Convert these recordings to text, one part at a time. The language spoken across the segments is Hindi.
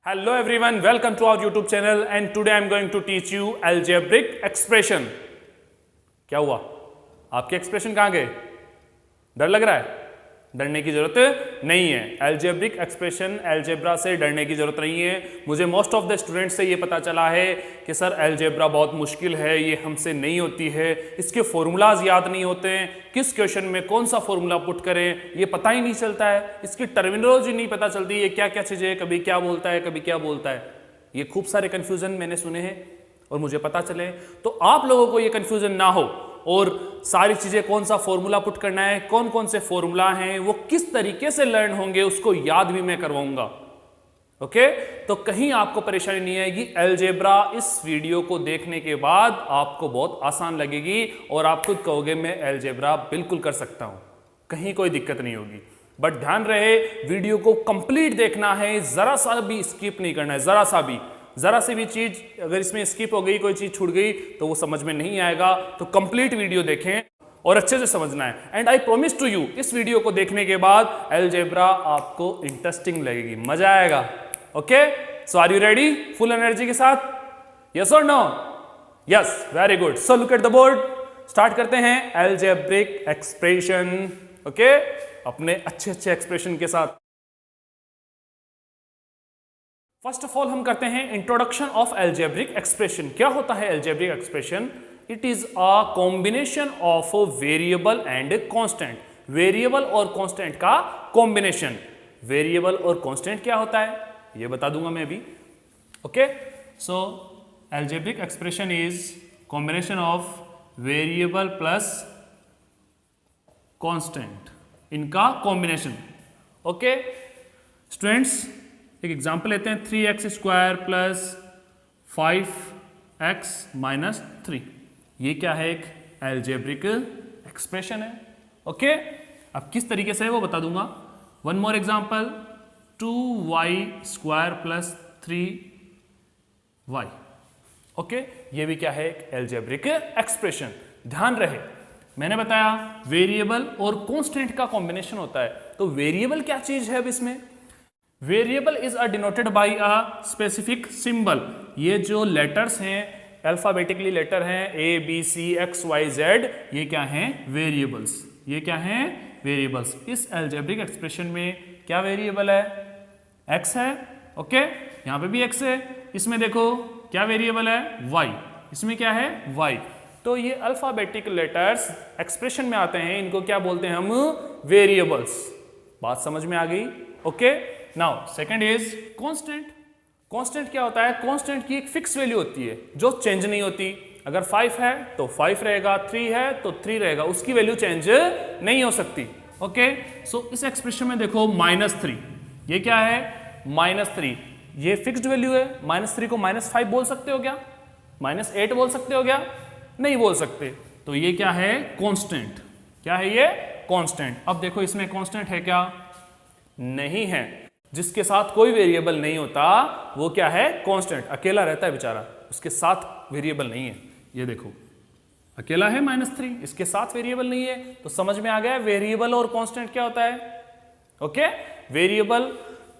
Hello everyone, welcome to our YouTube channel and today I am going to teach you algebraic expression. क्या हुआ? आपके एक्सप्रेशन कहाँ गए? डर लग रहा है? डरने की जरूरत नहीं है. एल्जेब्रिक एक्सप्रेशन, एल्जेब्रा से डरने की जरूरत नहीं है. मुझे मोस्ट ऑफ द स्टूडेंट्स से ये पता चला है कि सर एल्जेब्रा बहुत मुश्किल है, ये हमसे नहीं होती है, इसके फॉर्मूलाज याद नहीं होते हैं, किस क्वेश्चन में कौन सा फॉर्मूला पुट करें ये पता ही नहीं चलता है, इसकी टर्मिनोलॉजी नहीं पता चलती, ये क्या क्या चीज़ें, कभी क्या बोलता है कभी क्या बोलता है. ये खूब सारे कन्फ्यूज़न मैंने सुने हैं और मुझे पता चले. तो आप लोगों को ये कन्फ्यूज़न ना हो और सारी चीजें कौन सा फॉर्मूला पुट करना है, कौन कौन से फॉर्मूला हैं, वो किस तरीके से लर्न होंगे, उसको याद भी मैं करवाऊंगा. ओके, तो कहीं आपको परेशानी नहीं आएगी. अलजेब्रा इस वीडियो को देखने के बाद आपको बहुत आसान लगेगी और आप खुद कहोगे मैं अलजेब्रा बिल्कुल कर सकता हूं, कहीं कोई दिक्कत नहीं होगी. बट ध्यान रहे वीडियो को कंप्लीट देखना है, जरा सा भी स्किप नहीं करना है. जरा सी भी चीज अगर इसमें स्किप हो गई, कोई चीज छूट गई तो वो समझ में नहीं आएगा. तो कंप्लीट वीडियो देखें और अच्छे से समझना है. And I promise to you, इस वीडियो को देखने के बाद अलजेब्रा आपको इंटरेस्टिंग लगेगी, मजा आएगा. Okay, so are you ready? Full energy के साथ? यस और no? Yes, very good. So look at the board. Start करते हैं अलजेब्रिक एक्सप्रेशन. ओके, अपने अच्छे अच्छे एक्सप्रेशन के साथ. फर्स्ट ऑफ ऑल हम करते हैं इंट्रोडक्शन ऑफ अलजेब्रिक एक्सप्रेशन. क्या होता है algebraic expression? It is a combination of variable and constant. Variable और कांस्टेंट का कॉम्बिनेशन. वेरिएबल और कांस्टेंट क्या होता है ये बता दूंगा मैं अभी. Okay, so algebraic expression is combination of variable plus constant, इनका कॉम्बिनेशन. ओके स्टूडेंट्स, एक एग्जाम्पल लेते हैं. 3x square plus 5x minus 3. ये क्या है? एक अलजेब्रिक एक्सप्रेशन है. ओके, अब किस तरीके से है वो बता दूंगा. One more example, 2y square plus 3y. Okay, ये भी क्या है? एक अलजेब्रिक एक्सप्रेशन. ध्यान रहे मैंने बताया वेरिएबल और कांस्टेंट का कॉम्बिनेशन होता है. तो वेरिएबल क्या चीज है अब इसमें? Variable is denoted by a specific symbol. ये जो लेटर्स हैं अल्फाबेटिकली लेटर हैं ABCXYZ, ये क्या हैं? वेरिएबल्स. ये क्या हैं? वेरिएबल्स. इस अलजेब्रिक एक्सप्रेशन में क्या वेरिएबल है? x है. ओके, यहां पे भी x है. इसमें देखो क्या वेरिएबल है? y. इसमें क्या है? y. तो ये अल्फाबेटिक लेटर्स एक्सप्रेशन में आते हैं, इनको क्या बोलते हैं हम? वेरिएबल्स. बात समझ में आ गई? Okay, now second is constant. Constant क्या होता है? कांस्टेंट की एक फिक्स वैल्यू होती है जो चेंज नहीं होती. अगर 5 है तो 5 रहेगा, 3 है तो 3 रहेगा, उसकी वैल्यू चेंज नहीं हो सकती. ओके, सो इस एक्सप्रेशन में देखो -3. ये क्या है? -3. ये फिक्स्ड वैल्यू है. -3 को -5 बोल सकते हो क्या? -8 बोल सकते हो क्या? नहीं बोल सकते. तो ये क्या है? कांस्टेंट. क्या है ये? कांस्टेंट. अब देखो इसमें कांस्टेंट है क्या? नहीं है. जिसके साथ कोई वेरिएबल नहीं होता वो क्या है? कांस्टेंट. अकेला रहता है बेचारा, उसके साथ वेरिएबल नहीं है. ये देखो अकेला है -3, इसके साथ वेरिएबल नहीं है. तो समझ में आ गया वेरिएबल और कांस्टेंट क्या होता है. ओके, वेरिएबल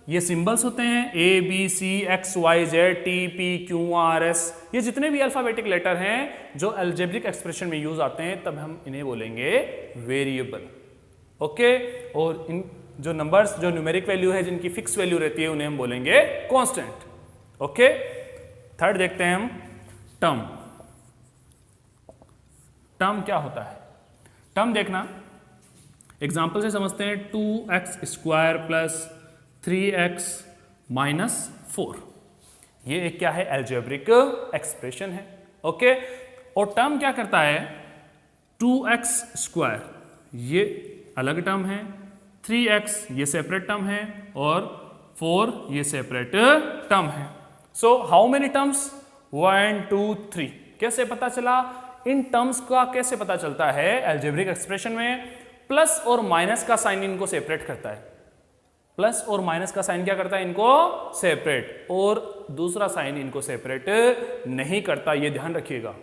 ये सिंबल्स होते हैं ABCXYZ TPQRS. ये जितने भी अल्फाबेटिक लेटर हैं जो अलजेब्रिक एक्सप्रेशन में यूज आते हैं तब हम इन्हें बोलेंगे वेरिएबल. ओके, और इन जो नंबर्स, जो न्यूमेरिक वैल्यू है, जिनकी फिक्स वैल्यू रहती है, उन्हें हम बोलेंगे कांस्टेंट. ओके, थर्ड देखते हैं हम टर्म. टर्म क्या होता है? टर्म देखना एग्जांपल से समझते हैं. 2x square plus 3x minus 4. ये एक क्या है? अलजेब्रिक एक्सप्रेशन है. ओके, और टर्म क्या करता है? 2x स्क्वायर ये अलग टर्म है, 3x ये सेपरेट टर्म है और 4 ये सेपरेट टर्म है. So how many terms? 1 2 3. कैसे पता चला? इन टर्म्स का कैसे पता चलता है? अलजेब्रिक एक्सप्रेशन में प्लस और माइनस का साइन इनको सेपरेट करता है. प्लस और माइनस का साइन क्या करता है? इनको सेपरेट. और दूसरा साइन इनको सेपरेट नहीं करता. ये ध्यान रखिएगा.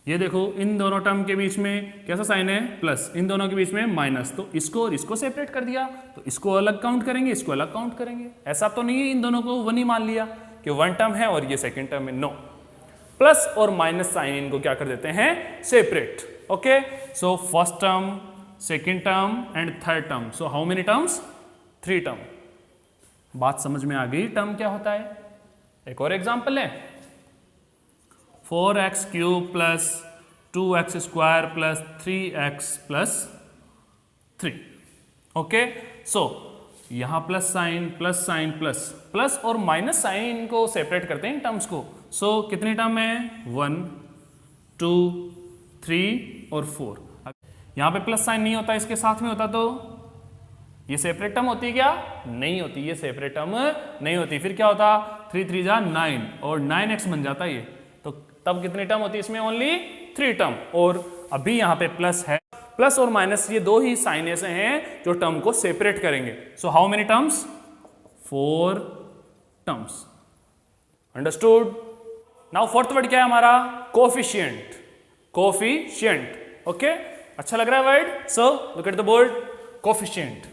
ये देखो इन दोनों टर्म के बीच में कैसा साइन है, प्लस, इन दोनों के बीच में माइनस, तो इसको और इसको सेपरेट कर दिया, तो इसको अलग काउंट करेंगे, इसको अलग काउंट करेंगे। ऐसा तो नहीं है इन दोनों को वन ही मान लिया कि वन टर्म है और ये सेकंड टर्म है, नो। प्लस और माइनस साइन इनको क्या कर देते हैं, separate. Okay, so first term, second term and third term, so how many terms, 3 term. बात समझ में आ गई टर्म क्या होता है। एक और एग्जांपल है, 4x cube plus 2x square plus 3x plus 3। Okay, so यहां प्लस साइन प्लस और माइनस साइन को सेपरेट करते हैं इन टर्म्स को। सो कितनी टर्म है, 1 2 3 और 4। यहां पे प्लस साइन नहीं होता, इसके साथ में होता तो ये सेपरेट टर्म होती क्या, नहीं होती, ये सेपरेट टर्म नहीं होती। फिर क्या होता, 3 3 जा 9 और 9x बन जाता ये, तो तब कितनी टर्म होती है इसमें, ओनली 3 टर्म। और अभी यहाँ पे प्लस है, प्लस और माइनस ये दो ही साइन ऐसे हैं जो टर्म को सेपरेट करेंगे। So how many terms, 4 terms. Understood. Now fourth word क्या है हमारा, कोफिशिएंट। कोफिशिएंट, ओके, अच्छा लग रहा है word. So look at the board, coefficient.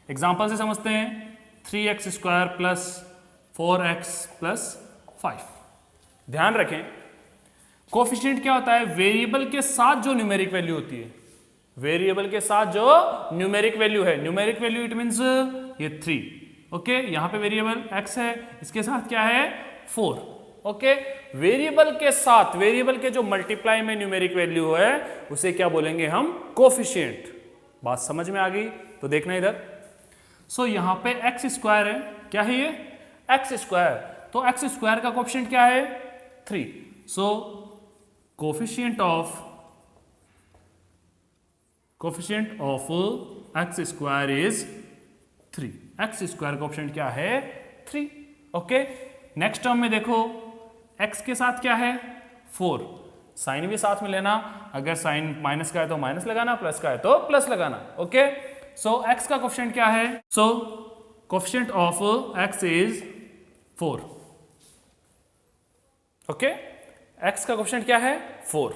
Example से समझते हैं, 3x square plus 4x plus 5। ध्यान रखें कोफिशिएंट क्या होता है, वेरिएबल के साथ जो न्यूमेरिक वैल्यू होती है, वेरिएबल के साथ जो न्यूमेरिक वैल्यू है, न्यूमेरिक वैल्यू इट मींस ये 3। ओके, यहां पे वेरिएबल x है, इसके साथ क्या है 4। ओके, वेरिएबल के साथ, वेरिएबल के जो मल्टीप्लाई में न्यूमेरिक वैल्यू है उसे क्या बोलेंगे हम, कोफिशिएंट। बात समझ में आ गई तो देखना इधर। सो यहां पे x स्क्वायर है, क्या है ये, x स्क्वायर, तो x स्क्वायर का कोफिशिएंट क्या है, 3। So coefficient of x square is 3। x square का कोफिशिएंट क्या है, 3। ओके, नेक्स्ट टर्म में देखो x के साथ क्या है, 4। साइन भी साथ में लेना, अगर साइन माइनस का है तो माइनस लगाना, प्लस का है तो प्लस लगाना। ओके, सो x का कोफिशिएंट क्या है, so coefficient of x is 4। Okay, x का कोफिशिएंट क्या है, 4।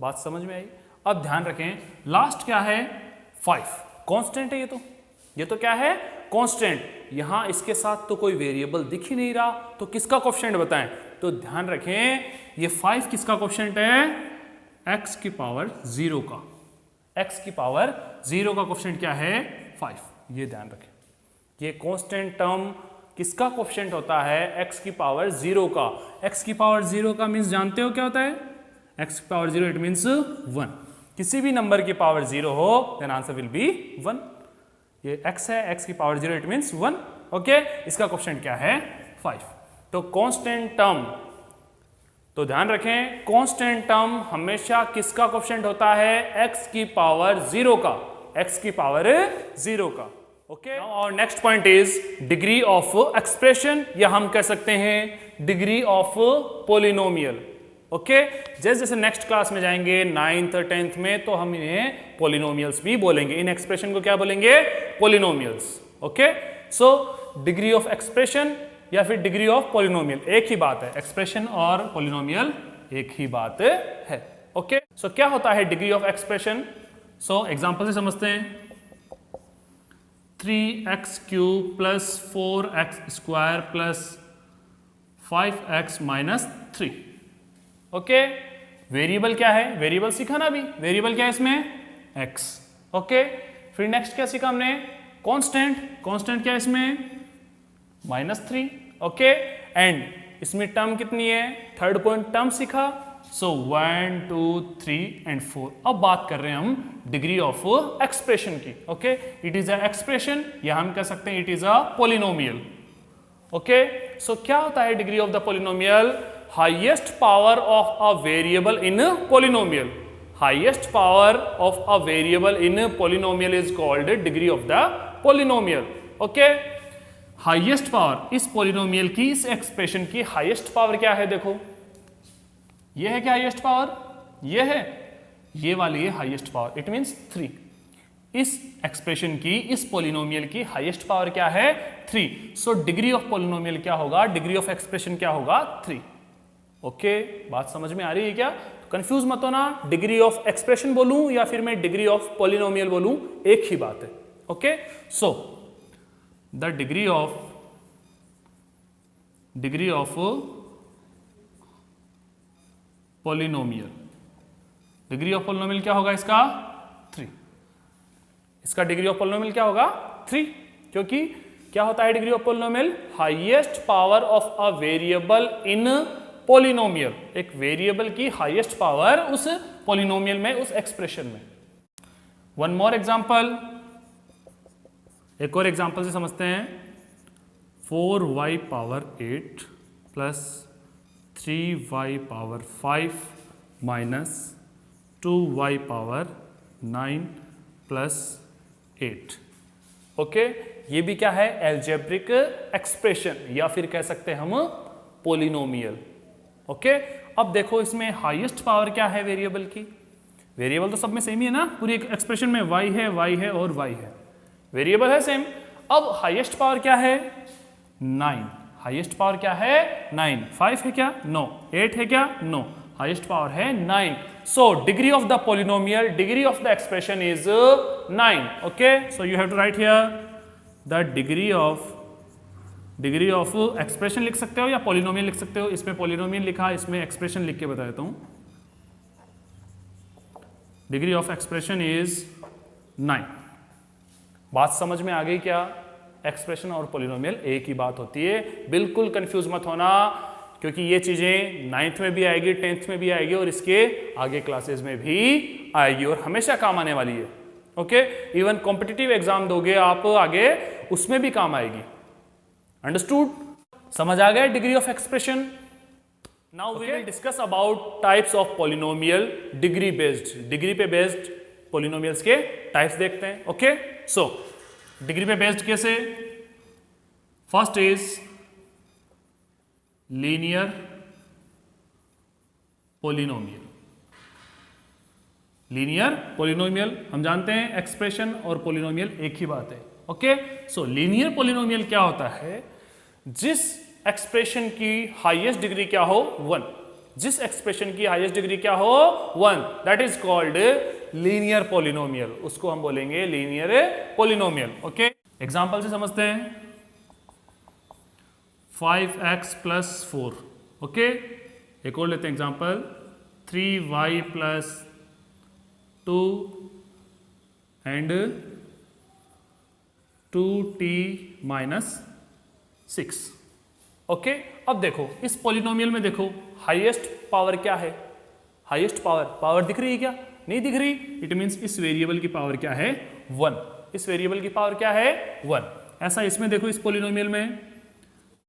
बात समझ में आई। अब ध्यान रखें लास्ट क्या है, 5। कांस्टेंट है ये तो क्या है, कांस्टेंट। यहां इसके साथ तो कोई वेरिएबल दिख ही नहीं रहा, तो किसका कोफिशिएंट बताएं, तो ध्यान रखें ये 5 किसका कोफिशिएंट है, x की पावर 0 का। x की पावर 0 का कोफिशिएंट क्या है, 5। ये ध्यान रखें, ये कांस्टेंट टर्म किसका कोफिशिएंट होता है, x की पावर 0 का। x की पावर 0 का मींस जानते हो क्या होता है, x की पावर 0 इट मींस 1। किसी भी नंबर की पावर 0 हो देन आंसर विल बी 1। ये x है, x की पावर 0 इट मींस 1। ओके, इसका कोफिशिएंट क्या है, 5। तो कांस्टेंट टर्म, तो ध्यान रखें कांस्टेंट टर्म हमेशा किसका कोफिशिएंट होता है, x की पावर 0 का, x की पावर 0 का। Okay, now our next point is degree of expression, या हम कह सकते हैं डिग्री ऑफ पोलिनोमियल। ओके, जैसे जैसे नेक्स्ट क्लास में जाएंगे 9th और 10th में, तो हम इन्हें पोलिनोमियल्स भी बोलेंगे, इन एक्सप्रेशन को क्या बोलेंगे, polynomials. Okay, so degree of expression या फिर डिग्री ऑफ पोलिनोमियल एक ही बात है, एक्सप्रेशन और पोलिनोमियल एक ही बात है। ओके, सो क्या होता है degree of expression, so example से समझते हैं। 3x cube plus 4x square plus 5x minus 3। Okay, variable क्या है, वेरिएबल सीखा ना अभी, वेरिएबल क्या है इसमें, x। ओके, फिर नेक्स्ट क्या सीखा हमने, कांस्टेंट, कांस्टेंट क्या है इसमें, -3। ओके, एंड इसमें टर्म कितनी है, थर्ड पॉइंट टर्म सीखा। So 1 2 3 and 4। अब बात कर रहे हैं हम डिग्री ऑफ एक्सप्रेशन की। Okay, it is a expression, या हम कह सकते हैं it is a polynomial. Okay, so क्या होता है degree of the polynomial, highest power of a variable in polynomial. Highest power of a variable in polynomial is called degree of the polynomial. Okay, highest power इस पोलिनोमियल की, इस एक्सप्रेशन की हाईएस्ट पावर क्या है, देखो ये है क्या हाईएस्ट पावर, ये है, ये वाली है हाईएस्ट पावर, इट मींस 3। इस एक्सप्रेशन की, इस पोलिनोमियल की हाईएस्ट पावर क्या है, 3। सो डिग्री ऑफ पोलिनोमियल क्या होगा, डिग्री ऑफ एक्सप्रेशन क्या होगा, 3। ओके, बात समझ में आ रही है क्या, कंफ्यूज मत होना, डिग्री ऑफ एक्सप्रेशन बोलूं या फिर मैं डिग्री ऑफ पॉलिनोमियल बोलूं, एक ही बात है। Okay, so the degree of polynomial, degree of polynomial क्या होगा इसका? 3। इसका डिग्री ऑफ पॉलिनोमियल क्या होगा? 3, क्योंकि क्या होता है degree of polynomial? Highest power of a variable in polynomial, एक वेरिएबल की हाईएस्ट पावर उस पॉलिनोमियल में, उस एक्सप्रेशन में। वन मोर एग्जांपल, एक और एग्जांपल से समझते हैं। 4y power 8 plus 3y power 5 minus 2y power 9 plus 8। Okay, ये भी क्या है? एल्जेब्रिक एक्सप्रेशन, या फिर कह सकते हैं हम पॉलिनोमियल। ओके, अब देखो इसमें हाईएस्ट पावर क्या है वेरिएबल की? वेरिएबल तो सब में सेम ही है ना, पूरी एक्सप्रेशन में y है और y है, वेरिएबल है सेम। अब हाईएस्ट पावर क्या है? 9। हाईएस्ट पावर क्या है? 9। 5 है क्या? नो। 8 है क्या? नो। हाईएस्ट पावर है 9। So degree of the polynomial, degree of the expression is 9। Okay, so you have to write here the degree of expression लिख सकते हो या पॉलिनोमियल लिख सकते हो। इसमें पॉलिनोमियल लिखा, इसमें एक्सप्रेशन लिख के बता देता हूं। Degree of expression is 9। बात समझ में आ गई क्या? एक्सप्रेशन और पॉलिनोमियल एक ही बात होती है, बिल्कुल कंफ्यूज मत होना, क्योंकि ये चीजें 9th में भी आएगी, 10th में भी आएगी और इसके आगे क्लासेस में भी आएगी और हमेशा काम आने वाली है। ओके, इवन कॉम्पिटिटिव एग्जाम दोगे आप आगे, उसमें भी काम आएगी। अंडरस्टूड? समझ आ गया degree of expression? Now we will discuss about types of polynomial, degree based, degree पे बेस्ड पॉलिनोमियल्स के टाइप्स देखते हैं। ओके, सो डिग्री पे बेस्ड कैसे? First is linear polynomial. Linear polynomial हम जानते हैं एक्सप्रेशन और पॉलिनोमियल एक ही बात है। ओके, सो लीनियर पॉलिनोमियल क्या होता है? जिस एक्सप्रेशन की हाईएस्ट डिग्री क्या हो? 1। जिस एक्सप्रेशन की हाईएस्ट डिग्री क्या हो? 1, that is called linear polynomial, उसको हम बोलेंगे लीनियर पॉलिनोमियल। ओके, एग्जांपल से समझते हैं। 5x plus 4। ओके, एक और लेते हैं example. 3y plus 2 and 2t minus 6। Okay, अब देखो इस पॉलिनोमियल में देखो हाईएस्ट पावर क्या है? हाईएस्ट पावर दिख रही है क्या? नहीं दिख रही। इट मींस इस वेरिएबल की पावर क्या है? 1। इस वेरिएबल की पावर क्या है? 1। ऐसा इसमें देखो, इस पॉलिनोमियल में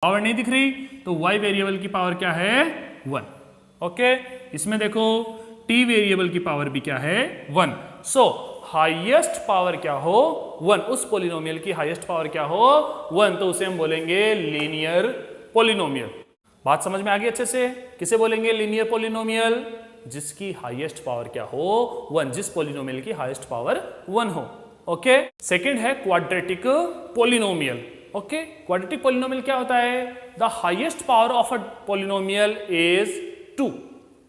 पावर नहीं दिख रही, तो y वेरिएबल की पावर क्या है? 1। ओके, इसमें देखो t वेरिएबल की पावर भी क्या है? 1। सो हाईएस्ट पावर क्या हो? 1। उस पॉलिनोमियल की हाईएस्ट पावर क्या हो? 1, तो उसे हम बोलेंगे लीनियर पॉलिनोमियल। बात समझ में आ गई अच्छे से? किसे बोलेंगे लीनियर पॉलिनोमियल? जिसकी हाईएस्ट पावर क्या हो? 1। जिस पॉलिनोमियल की हाईएस्ट पावर 1 हो। ओके, सेकंड है quadratic polynomial. Okay, quadratic polynomial क्या होता है? The highest power of a polynomial is 2।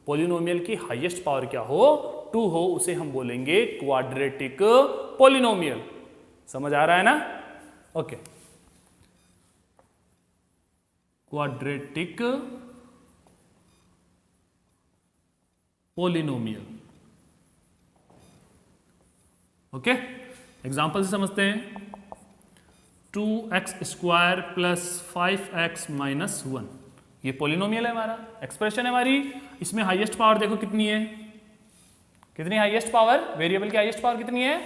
Polynomial की हाईएस्ट पावर क्या हो? 2 हो, उसे हम बोलेंगे क्वाड्रेटिक पॉलिनोमियल। समझ आ रहा है ना? Okay, quadratic polynomial. Okay, example से समझते हैं। 2x square plus 5x minus 1, ये पॉलिनोमियल है हमारा, एक्सप्रेशन है हमारी। इसमें हाईएस्ट पावर देखो कितनी है? कितनी हाईएस्ट पावर? वेरिएबल की हाईएस्ट पावर कितनी है?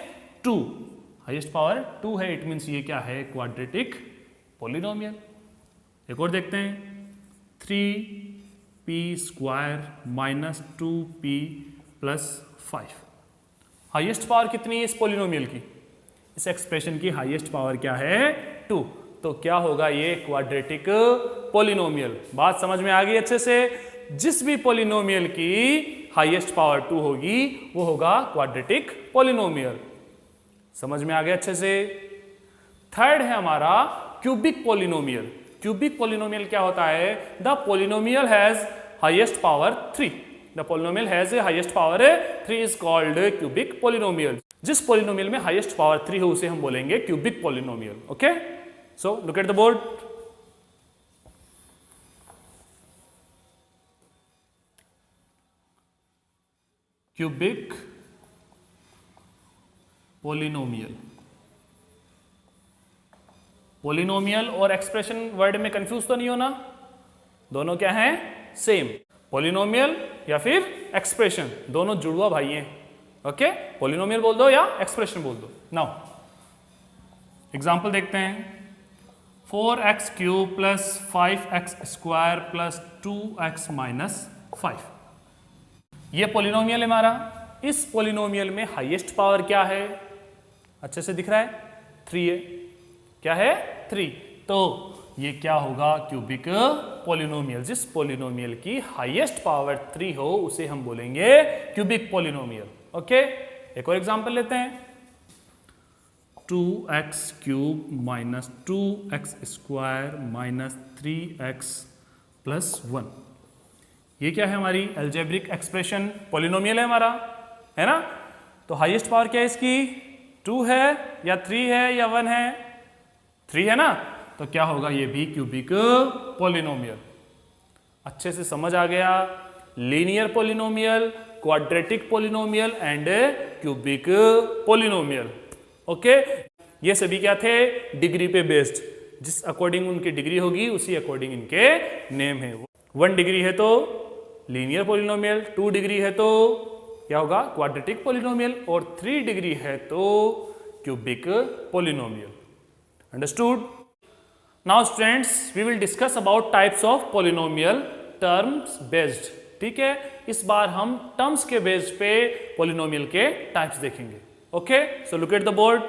2। हाईएस्ट पावर 2 है, इट मींस ये क्या है? Quadratic polynomial. एक और देखते हैं। 3p square minus 2p plus 5। Highest power कितनी है इस पॉलिनोमियल की? इस एक्सप्रेशन की हाईएस्ट पावर क्या है? 2। तो क्या होगा ये? Quadratic polynomial. बात समझ में आ गई अच्छे से? जिस भी पॉलिनोमियल की हाईएस्ट पावर 2 होगी वो होगा क्वाड्रेटिक पॉलिनोमियल। समझ में आ गया अच्छे से? थर्ड है हमारा क्यूबिक पॉलिनोमियल। क्यूबिक पॉलिनोमियल क्या होता है? The polynomial has highest power 3। The polynomial has a highest power 3 is called cubic polynomial. जिस पॉलिनोमियल में हाईएस्ट पावर 3 हो उसे हम बोलेंगे cubic polynomial. Okay, so look at the board. Cubic polynomial, polynomial और एक्सप्रेशन वर्ड में कंफ्यूज तो नहीं होना, दोनों क्या हैं? सेम। पॉलिनोमियल या फिर एक्सप्रेशन, दोनों जुड़वा भाई हैं। ओके, पॉलिनोमियल बोल दो या एक्सप्रेशन बोल दो। नाउ एग्जांपल देखते हैं। 4x cube plus 5x square plus 2x minus 5, ये पॉलिनोमियल है हमारा। इस पॉलिनोमियल में हाईएस्ट पावर क्या है? अच्छे से दिख रहा है? 3 है। क्या है? 3। तो ये क्या होगा? Cubic polynomial. जिस पॉलिनोमियल की हाईएस्ट पावर 3 हो उसे हम बोलेंगे क्यूबिक पॉलिनोमियल। ओके, एक और एग्जांपल लेते हैं। 2x cube minus 2x square minus 3x plus 1, ये क्या है? हमारी अलजेब्रिक एक्सप्रेशन, पॉलिनोमियल है हमारा, है ना? तो हाईएस्ट पावर क्या है इसकी? 2 है या 3 है या 1 है? 3 है ना? तो क्या होगा? ये भी क्यूबिक पॉलिनोमियल। अच्छे से समझ आ गया? Linear polynomial, quadratic polynomial and cubic polynomial. Okay, ये सभी क्या थे? डिग्री पे बेस्ड, जिस अकॉर्डिंग उनकी डिग्री होगी उसी अकॉर्डिंग इनके नेम है। 1 डिग्री है तो लीनियर पॉलिनोमियल, 2 डिग्री है तो क्या होगा? क्वाड्रेटिक पॉलिनोमियल, और 3 डिग्री है तो cubic polynomial. Understood? Now students, we will discuss about types of polynomial terms based. ठीक है, इस बार हम टर्म्स के बेस्ड पे पॉलिनोमियल के टाइप्स देखेंगे। Okay, so look at the board.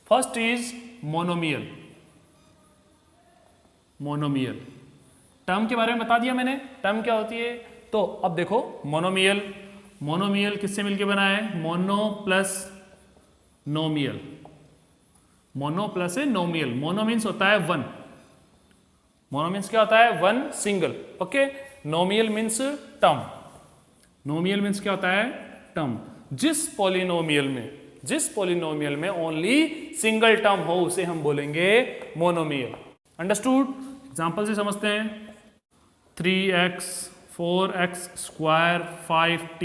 First is monomial. Monomial term के बारे में बता दिया मैंने, टर्म क्या होती है। तो अब देखो मोनोमियल, मोनोमियल किससे मिलके बना है? Mono plus नोमियल। मोनो प्लस है नोमियल। मोनो मीन्स होता है 1, मोनो मीन्स क्या होता है? 1 single. Okay, नोमियल means term. नोमियल means क्या होता है? टर्म। जिस पॉलिनोमियल में ओनली सिंगल टर्म हो उसे हम बोलेंगे मोनोमियल। अंडरस्टूड? एग्जांपल से समझते हैं। 3x 4x square 5t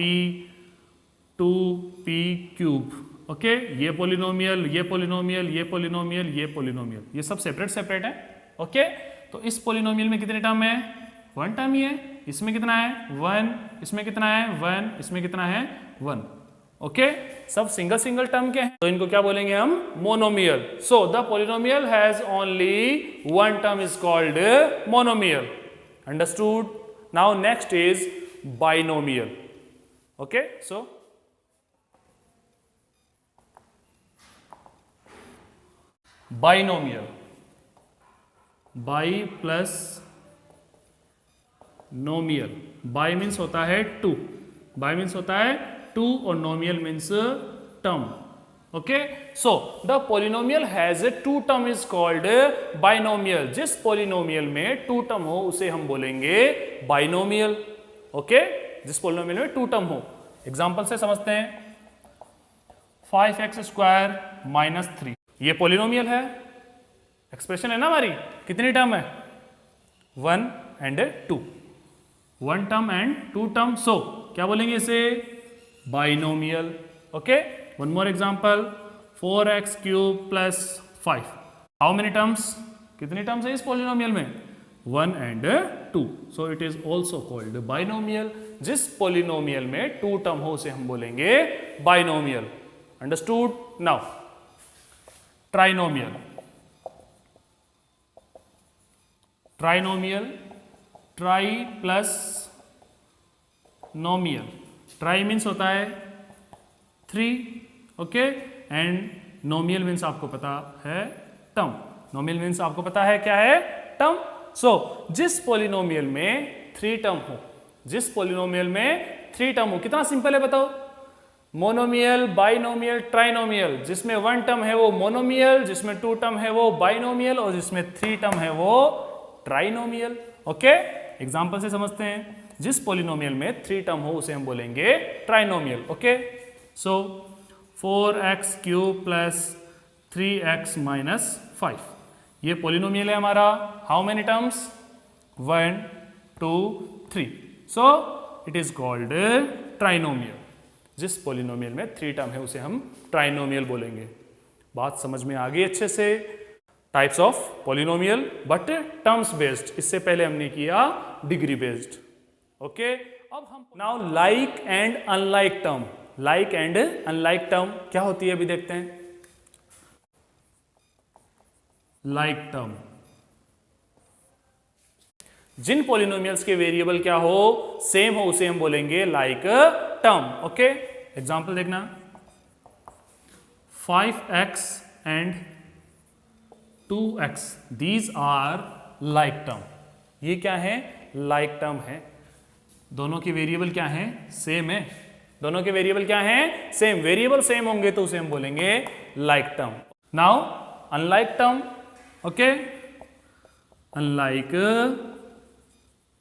2p cube. Okay, ये पॉलिनोमियल, ये पॉलिनोमियल, ये पॉलिनोमियल, ये पॉलिनोमियल, ये सब सेपरेट सेपरेट है। ओके, तो इस पॉलिनोमियल में कितने टर्म है? 1 टर्म ही है। इसमें कितना है? 1। इसमें कितना है? 1। इसमें कितना है? 1। ओके, सब सिंगल सिंगल टर्म के हैं, तो इनको क्या बोलेंगे हम? Monomial. So the polynomial has only 1 term is called monomial. Understood? Now next is binomial. Okay, so binomial, bi plus nomial। bi means होता है 2, bi means होता है 2 और nomial means term। Okay, so the polynomial has 2 term is called binomial. जिस पॉलिनोमियल में 2 टर्म हो उसे हम बोलेंगे बाइनोमियल। ओके, जिस पॉलिनोमियल में 2 टर्म हो। एग्जांपल से समझते हैं। 5x स्क्वायर माइनस 3, ये पॉलिनोमियल है, एक्सप्रेशन है ना हमारी। कितनी टर्म है? 1 and 2, 1 term and 2 term. So क्या बोलेंगे इसे? Binomial. Okay, one more example. 4x cube plus 5, how many terms? कितनी टर्म्स है इस पॉलिनोमियल में? 1 and 2, so it is also called binomial. जिस पॉलिनोमियल में 2 टर्म हो उसे हम बोलेंगे binomial. Understood? Now trinomial. Trinomial, tri plus nomial. Tri means होता है 3, ओके, एंड नोमियल मीन्स आपको पता है टर्म। नोमियल मीन्स आपको पता है क्या है? टर्म। सो जिस पॉलिनोमियल में 3 टर्म हो, जिस पॉलिनोमियल में 3 टर्म हो, कितना सिंपल है बताओ? Monomial, binomial, trinomial. जिसमें 1 टर्म है वो मोनोमियल, जिसमें 2 टर्म है वो बाइनोमियल, और जिसमें 3 टर्म है वो ट्राइनोमियल। ओके, एग्जांपल से समझते हैं। जिस पॉलिनोमियल में 3 टर्म हो उसे हम बोलेंगे ट्राइनोमियल। ओके, सो 4x cube plus 3x minus 5 ये पॉलिनोमियल है हमारा। How many terms? 1 2 3, so it is called trinomial. जिस पॉलिनोमियल में 3 टर्म है उसे हम ट्राइनोमियल बोलेंगे। बात समझ में आ गई अच्छे से? Types of polynomial but terms based, इससे पहले हमने किया डिग्री बेस्ड। ओके, अब हम now like and unlike term. Like and unlike term क्या होती है अभी देखते हैं। लाइक टर्म, जिन पॉलिनोमियल्स के वेरिएबल क्या हो, सेम हो, उसे हम बोलेंगे लाइक टर्म। ओके, एग्जांपल देखना, 5x and 2x these are like term. ये क्या है? लाइक टर्म है। दोनों के वेरिएबल क्या है? सेम है। दोनों के वेरिएबल क्या है? सेम। वेरिएबल सेम होंगे तो उसे हम बोलेंगे like term. Now unlike term. Okay, unlike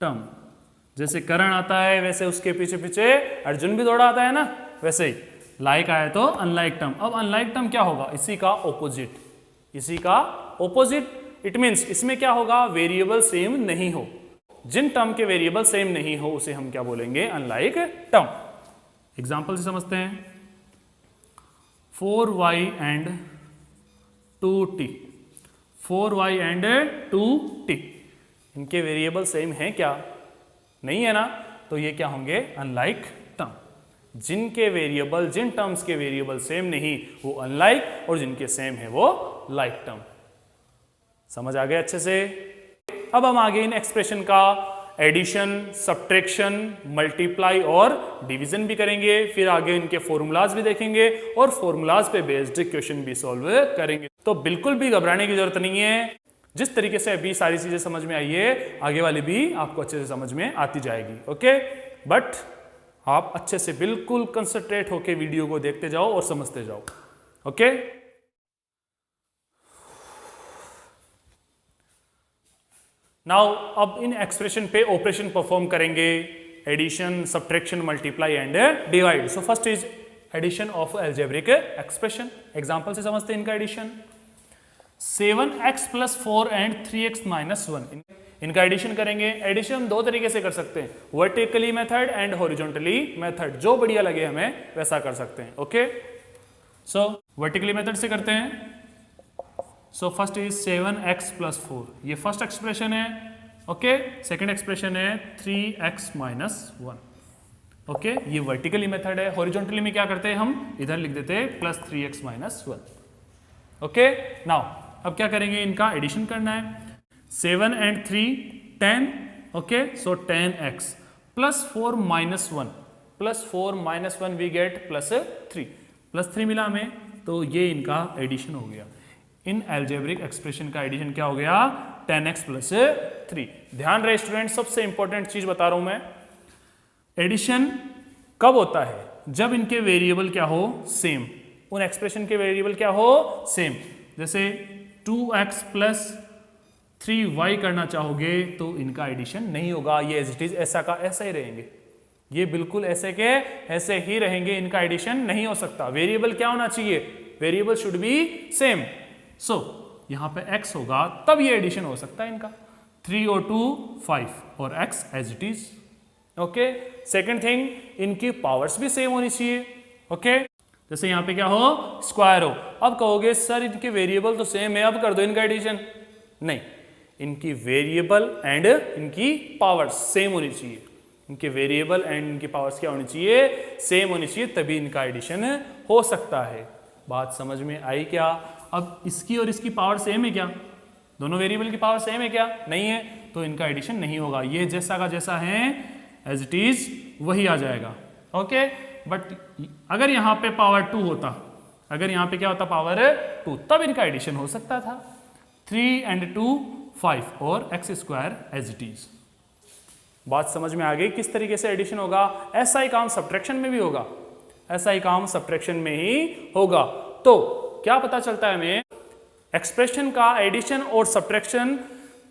term, जैसे करण आता है वैसे उसके पीछे पीछे अर्जुन भी दौड़ा आता है ना, वैसे ही लाइक आया तो अनलाइक टर्म। अब अनलाइक टर्म क्या होगा? इसी का ऑपोजिट। इसी का ऑपोजिट इट मीन्स इसमें क्या होगा? वेरिएबल सेम नहीं हो। जिन टर्म के वेरिएबल सेम नहीं हो उसे हम क्या बोलेंगे? Unlike term. एग्जांपल से समझते हैं, 4y and 2t। 4y and 2t इनके वेरिएबल सेम हैं क्या? नहीं है ना, तो ये क्या होंगे? Unlike term. जिनके वेरिएबल, जिन टर्म्स के वेरिएबल सेम नहीं वो अनलाइक, और जिनके सेम है वो लाइक टर्म। समझ आ गया अच्छे से? अब हम आगे इन एक्सप्रेशन का एडिशन, सब्ट्रैक्शन, मल्टीप्लाई और डिवीजन भी करेंगे। फिर आगे इनके फॉर्मूलाज भी देखेंगे और फॉर्मूलाज पे बेस्ड क्वेश्चन भी सॉल्व करेंगे। तो बिल्कुल भी घबराने की जरूरत नहीं है। जिस तरीके से अभी सारी चीजें समझ में आई है, आगे वाली भी आपको अच्छे से समझ में आती जाएगी। ओके, बट आप अच्छे से बिल्कुल कंसंट्रेट होके वीडियो को देखते जाओ और समझते जाओ। ओके, नाउ अब इन एक्सप्रेशन पे ऑपरेशन परफॉर्म करेंगे, addition, subtraction, multiply and divide. So first is addition of algebraic expression. Example से समझते हैं इनका addition. 7x plus 4 and 3x minus 1 इनका एडिशन करेंगे। एडिशन हम दो तरीके से कर सकते हैं, vertically method and horizontally method. जो बढ़िया लगे हमें वैसा कर सकते हैं। ओके, सो वर्टिकली मेथड से करते हैं। सो फर्स्ट इज 7x प्लस 4, ये फर्स्ट एक्सप्रेशन है। ओके, सेकेंड एक्सप्रेशन है 3x माइनस 1। ओके, ये वर्टिकली मेथड है। हॉरिजॉन्टली में क्या करते हैं हम? इधर लिख देते हैं plus 3x minus 1। Okay, now अब क्या करेंगे? इनका एडिशन करना है। 7 and 3 10। Okay, so 10x plus 4 minus 1, plus 4 minus 1 we get plus 3। Plus 3 मिला हमें, तो ये इनका एडिशन हो गया। इन अलजेब्रिक एक्सप्रेशन का एडिशन क्या हो गया? 10x plus 3। ध्यान रहे स्टूडेंट, सबसे इंपॉर्टेंट चीज बता रहा हूं मैं, एडिशन कब होता है? जब इनके वेरिएबल क्या हो? सेम। उन एक्सप्रेशन के वेरिएबल क्या हो? सेम। जैसे 2x प्लस 3y करना चाहोगे तो इनका एडिशन नहीं होगा। ये एज इट इज ऐसा का ऐसा ही रहेंगे। ये बिल्कुल ऐसे के ऐसे ही रहेंगे, इनका एडिशन नहीं हो सकता। वेरिएबल क्या होना चाहिए? Variable should be same. So यहां पे x होगा तब ये एडिशन हो सकता है इनका। 3 और 2 5 और x as it is. Okay, second thing, इनकी पावर्स भी सेम होनी चाहिए। ओके, जैसे यहां पे क्या हो? स्क्वायर हो। अब कहोगे सर इनके वेरिएबल तो सेम है, अब कर दो इनका एडिशन। नहीं, इनकी वेरिएबल एंड इनकी पावर्स सेम होनी चाहिए। इनके वेरिएबल एंड इनकी पावर्स क्या होनी चाहिए? सेम होनी चाहिए, तभी इनका एडिशन हो सकता है। बात समझ में आई क्या? अब इसकी और इसकी पावर सेम है क्या? दोनों वेरिएबल की पावर सेम है क्या? नहीं है, तो इनका एडिशन नहीं होगा। ये जैसा का जैसा है एज इट इज वही आ जाएगा। ओके, बट अगर यहाँ पे पावर 2 होता, अगर यहाँ पे क्या होता? पावर 2, तब इनका एडिशन हो सकता था। 3 एंड 2 5 और x square as it is. बात समझ में आ गई किस तरीके से एडिशन होगा? ऐसा ही काम सब्ट्रैक्शन में भी होगा। ऐसा ही काम सब्ट्रैक्शन में ही होगा। तो क्या पता चलता है हमें? एक्सप्रेशन का एडिशन और सब्ट्रैक्शन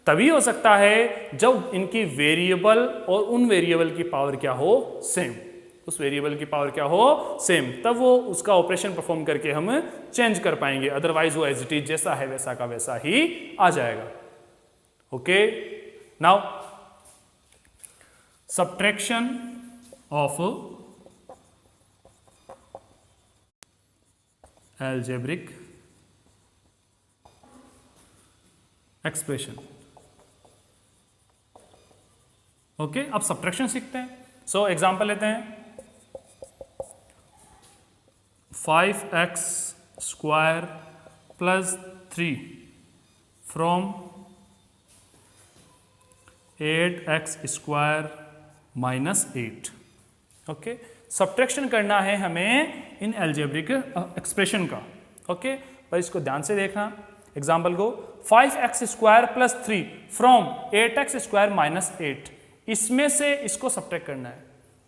तभी हो सकता है जब इनकी वेरिएबल और उन वेरिएबल की पावर क्या हो, सेम, उस वेरिएबल की पावर क्या हो, सेम, तब वो उसका ऑपरेशन परफॉर्म करके हम चेंज कर पाएंगे, अदरवाइज वो एज इट इज जैसा है वैसा का वैसा ही आ जाएगा। Okay, now subtraction of algebraic expression. Okay, अब सब्ट्रैक्शन सीखते हैं। सो एग्जांपल लेते हैं, 5x square plus 3 from 8x square minus 8। Okay, subtraction करना है हमें इन अलजेब्रिक एक्सप्रेशन का। ओके, पर इसको ध्यान से देखना एग्जाम्पल को, 5x square plus 3 from 8x square minus 8, इसमें से इसको सब्ट्रैक्ट करना है,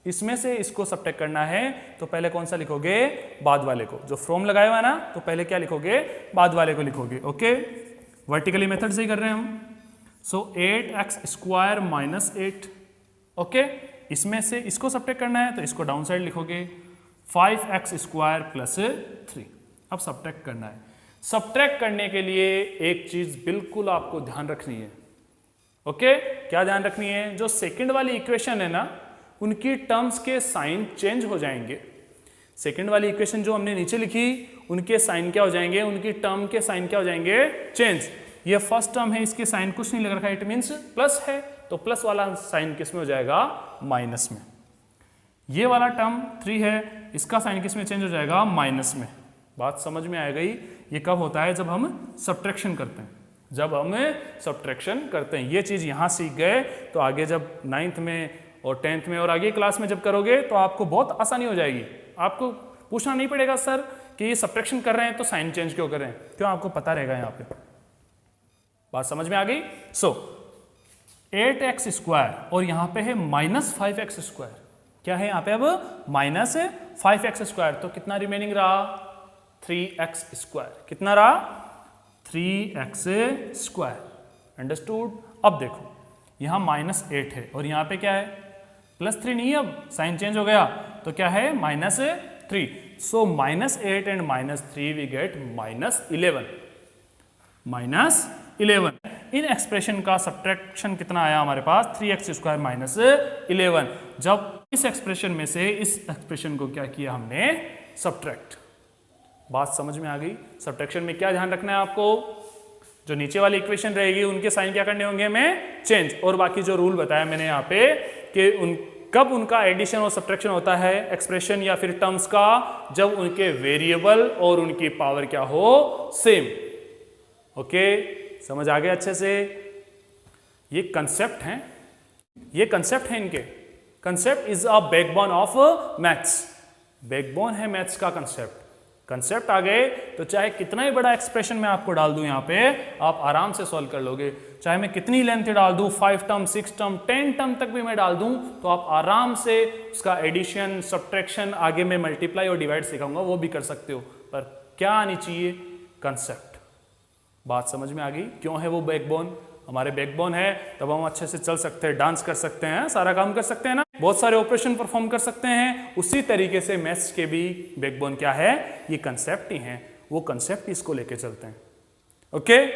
इसमें से इसको सब्ट्रैक्ट करना है, तो पहले कौन सा लिखोगे, बाद वाले को, जो फ्रॉम लगाया हुआ है ना, तो पहले क्या लिखोगे, बाद वाले को लिखोगे। ओके, वर्टिकली मेथड से ही कर रहे हैं हम। सो 8x स्क्वायर माइनस 8, ओके, इसमें से इसको सब्ट्रैक्ट करना है तो इसको डाउन साइड लिखोगे, 5x स्क्वायर प्लस 3। अब सब्ट्रैक्ट करना है। सब्ट्रैक्ट करने के लिए एक चीज बिल्कुल आपको ध्यान रखनी है। ओके, क्या ध्यान रखनी है, जो सेकंड वाली इक्वेशन है ना, उनकी टर्म्स के साइन चेंज हो जाएंगे। सेकंड वाली इक्वेशन जो हमने नीचे लिखी, उनके साइन क्या हो जाएंगे, उनकी टर्म के साइन क्या हो जाएंगे, चेंज। ये फर्स्ट टर्म है, इसके साइन कुछ नहीं लग रखा है, इट मीन्स प्लस है, तो प्लस वाला साइन किस में हो जाएगा, माइनस में। ये वाला टर्म 3 है, इसका साइन किस में चेंज हो जाएगा, माइनस में। बात समझ में आ गई। ये कब होता है, जब हम सब्ट्रैक्शन करते हैं, जब हम सब्ट्रैक्शन करते हैं। ये चीज यहां सीख गए तो आगे जब 9th में और 10th में और आगे क्लास में जब करोगे तो आपको बहुत आसानी हो जाएगी। आपको पूछना नहीं पड़ेगा सर कि ये सब्ट्रैक्शन कर रहे हैं तो साइन चेंज क्यों कर रहे हैं, क्यों, आपको पता रहेगा यहाँ पे। बात समझ में आ गई। सो 8x स्क्वायर और यहाँ पे है माइनस 5x स्क्वायर, क्या है यहाँ पे अब, माइनस 5x स्क्वायर, तो कितना रिमेनिंग रहा, 3x स्क्वायर। कितना रहा, 3x स्क्वायर। अंडरस्टूड। अब देखो यहाँ माइनस 8 है और यहाँ पे क्या है, प्लस 3 नहीं है, अब साइन चेंज हो गया तो क्या है, minus 3। So minus 8 and minus 3 we get minus 11। Minus 11। इन एक्सप्रेशन का सब्ट्रैक्शन कितना आया हमारे पास, 3x स्क्वायर माइनस 11। जब इस एक्सप्रेशन में से इस एक्सप्रेशन को क्या किया हमने, सब्ट्रैक्ट। बात समझ में आ गई। सब्ट्रैक्शन में क्या ध्यान रखना है आपको, जो नीचे वाली इक्वेशन रहेगी उनके साइन क्या करने होंगे हमें, चेंज। और बाकी जो रूल बताया मैंने यहाँ पे कि कब उनका एडिशन और सब्ट्रैक्शन होता है एक्सप्रेशन या फिर टर्म्स का, जब उनके वेरिएबल और उनकी पावर क्या हो, सेम। ओके, समझ आ गया अच्छे से। ये कंसेप्ट हैं, ये कंसेप्ट है इनके। Concept is a backbone of maths, backbone है मैथ्स का कंसेप्ट। कंसेप्ट आ गए तो चाहे कितना ही बड़ा एक्सप्रेशन मैं आपको डाल दूं यहाँ पे, आप आराम से सॉल्व कर लोगे। चाहे मैं कितनी लेंथ डाल दूं, 5 टर्म, 6 टर्म, 10 टर्म तक भी मैं डाल दूं, तो आप आराम से उसका एडिशन, सब्ट्रैक्शन, आगे मैं मल्टीप्लाई और डिवाइड सिखाऊंगा वो भी कर सकते हो। पर क्या आनी चाहिए, कंसेप्ट। बात समझ में आ गई। क्यों है वो बैकबोन, हमारे बैकबोन है, तब हम अच्छे से चल सकते हैं, डांस कर सकते हैं, सारा काम कर सकते हैं ना, बहुत सारे ऑपरेशन परफॉर्म कर सकते हैं। उसी तरीके से मैथ्स के भी बैकबोन क्या है, ये कंसेप्ट ही है। वो कंसेप्ट इसको लेके चलते हैं। ओके।